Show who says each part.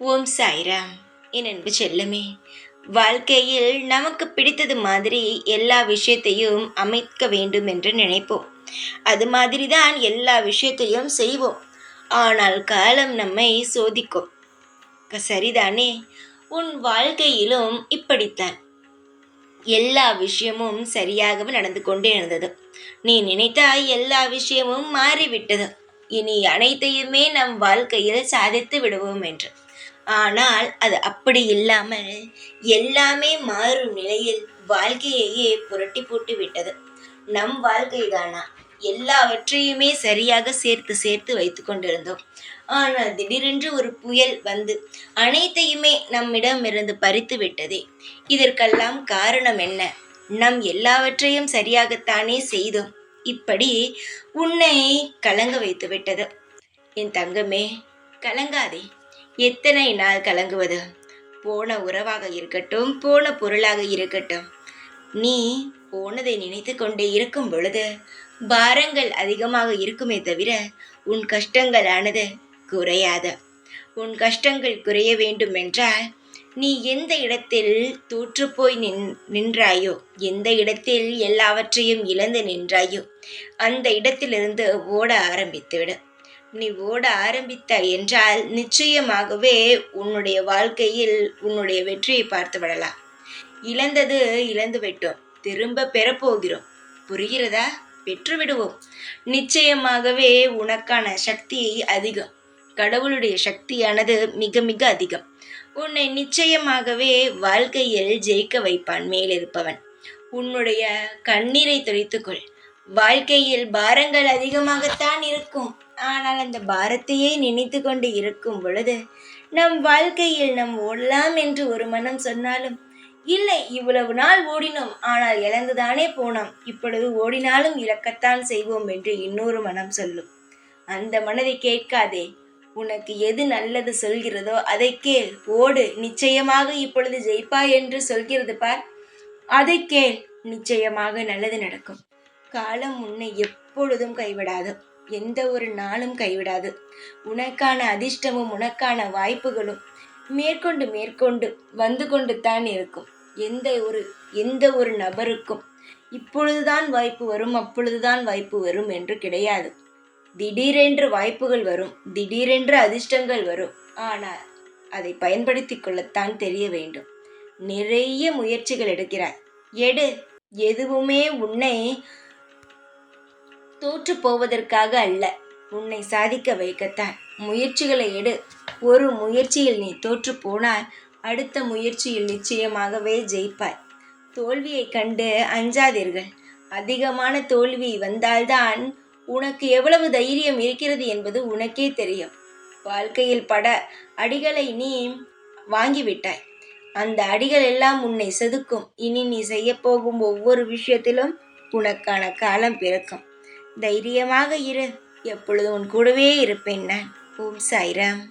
Speaker 1: ஓம் சாய்ராம். என் அன்பு செல்லமே, வாழ்க்கையில் நமக்கு பிடித்தது மாதிரி எல்லா விஷயத்தையும் அமைக்க வேண்டும் என்று நினைப்போம். அது மாதிரி தான் எல்லா விஷயத்தையும் செய்வோம். ஆனால் காலம் நம்மை சோதிக்கும். சரிதானே? உன் வாழ்க்கையிலும் இப்படித்தான். எல்லா விஷயமும் சரியாகவே நடந்து கொண்டே இருந்தது. நீ நினைத்தாய் எல்லா விஷயமும் மாறிவிட்டது. இனி அனைத்தையுமே நம் வாழ்க்கையில் சாதித்து விடுவோம் என்று. ஆனால் அது அப்படி இல்லாமல் எல்லாமே மாறும் நிலையில் வாழ்க்கையையே புரட்டி போட்டு விட்டது. நம் வாழ்க்கைதானா எல்லாவற்றையுமே சரியாக சேர்த்து சேர்த்து வைத்து கொண்டிருந்தோம். ஆனால் திடீரென்று ஒரு புயல் வந்து அனைத்தையுமே நம்மிடமிருந்து பறித்து விட்டதே. இதற்கெல்லாம் காரணம் என்ன? நம் எல்லாவற்றையும் சரியாகத்தானே செய்தோம். இப்படி உன்னை கலங்க வைத்து விட்டது. என் தங்கமே, கலங்காதே. எத்தனை நாள் கலங்குவது? போன உறவாக இருக்கட்டும், போன பொருளாக இருக்கட்டும், நீ போனதை நினைத்து கொண்டே இருக்கும் பொழுது பாரங்கள் அதிகமாக இருக்குமே தவிர உன் கஷ்டங்களானது குறையாத. உன் கஷ்டங்கள் குறைய வேண்டும் என்றால் நீ எந்த இடத்தில் தோற்றுப்போய் நின்றாயோ, எந்த இடத்தில் எல்லாவற்றையும் இழந்து நின்றாயோ, அந்த இடத்திலிருந்து ஓட ஆரம்பித்துவிடு. நீ ஓட ஆரம்பித்தாய் என்றால் நிச்சயமாகவே உன்னுடைய வாழ்க்கையில் உன்னுடைய வெற்றியை பார்த்து விடலாம். இழந்தது இழந்து விட்டோம், திரும்ப பெறப்போகிறோம். புரிகிறதா? பெற்று விடுவோம். நிச்சயமாகவே உனக்கான சக்தி அதிகம். கடவுளுடைய சக்தியானது மிக மிக அதிகம். உன்னை நிச்சயமாகவே வாழ்க்கையில் ஜெயிக்க வைப்பான் மேலிருப்பவன். உன்னுடைய கண்ணீரை துடைத்துக்கொள். வாழ்க்கையில் பாரங்கள் அதிகமாகத்தான் இருக்கும். ஆனால் அந்த பாரத்தையே நினைத்து கொண்டு இருக்கும் பொழுது நம் வாழ்க்கையில் நம் ஓடலாம் என்று ஒரு மனம் சொன்னாலும், இல்லை இவ்வளவு நாள் ஓடினோம் ஆனால் இழந்துதானே போனோம், இப்பொழுது ஓடினாலும் இழக்கத்தான் செய்வோம் என்று இன்னொரு மனம் சொல்லும். அந்த மனதை கேட்காதே. உனக்கு எது நல்லது சொல்கிறதோ அதை கேள். ஓடு, நிச்சயமாக இப்பொழுது ஜெயிப்பாய் என்று சொல்கிறது பார், அதை கேள். நிச்சயமாக நல்லது நடக்கும். காலம் உன்னை எப்பொழுதும் கைவிடாது. எந்த ஒரு நாளும் கைவிடாது. உனக்கான அதிர்ஷ்டமும் உனக்கான வாய்ப்புகளும் மேற்கொண்டு மேற்கொண்டு வந்து கொண்டு தான் இருக்கும். எந்த ஒரு நபருக்கும் இப்பொழுதுதான் வாய்ப்பு வரும், அப்பொழுதுதான் வாய்ப்பு வரும் என்று கிடையாது. திடீரென்று வாய்ப்புகள் வரும், திடீரென்று அதிர்ஷ்டங்கள் வரும். ஆனால் அதை பயன்படுத்தி கொள்ளத்தான் தெரிய வேண்டும். நிறைய முயற்சிகள் எடுக்கிறாய், எடு. எதுவுமே உன்னை தோற்று போவதற்காக அல்ல, உன்னை சாதிக்க வைக்கத்தான். முயற்சிகளை எடு. ஒரு முயற்சியில் நீ தோற்று போனால் அடுத்த முயற்சியில் நிச்சயமாகவே ஜெயிப்பாய். தோல்வியை கண்டு அஞ்சாதீர்கள். அதிகமான தோல்வி வந்தால்தான் உனக்கு எவ்வளவு தைரியம் இருக்கிறது என்பது உனக்கே தெரியும். வாழ்க்கையில் பட அடிகளை நீ வாங்கிவிட்டாய். அந்த அடிகள் எல்லாம் உன்னை செதுக்கும். இனி நீ செய்ய போகும் ஒவ்வொரு விஷயத்திலும் உனக்கான காலம் பிறக்கும். தைரியமாக இரு. எப்பொழுதும் உன் கூடவே இருப்பேன் நான். ஓம் சாய்ராம்.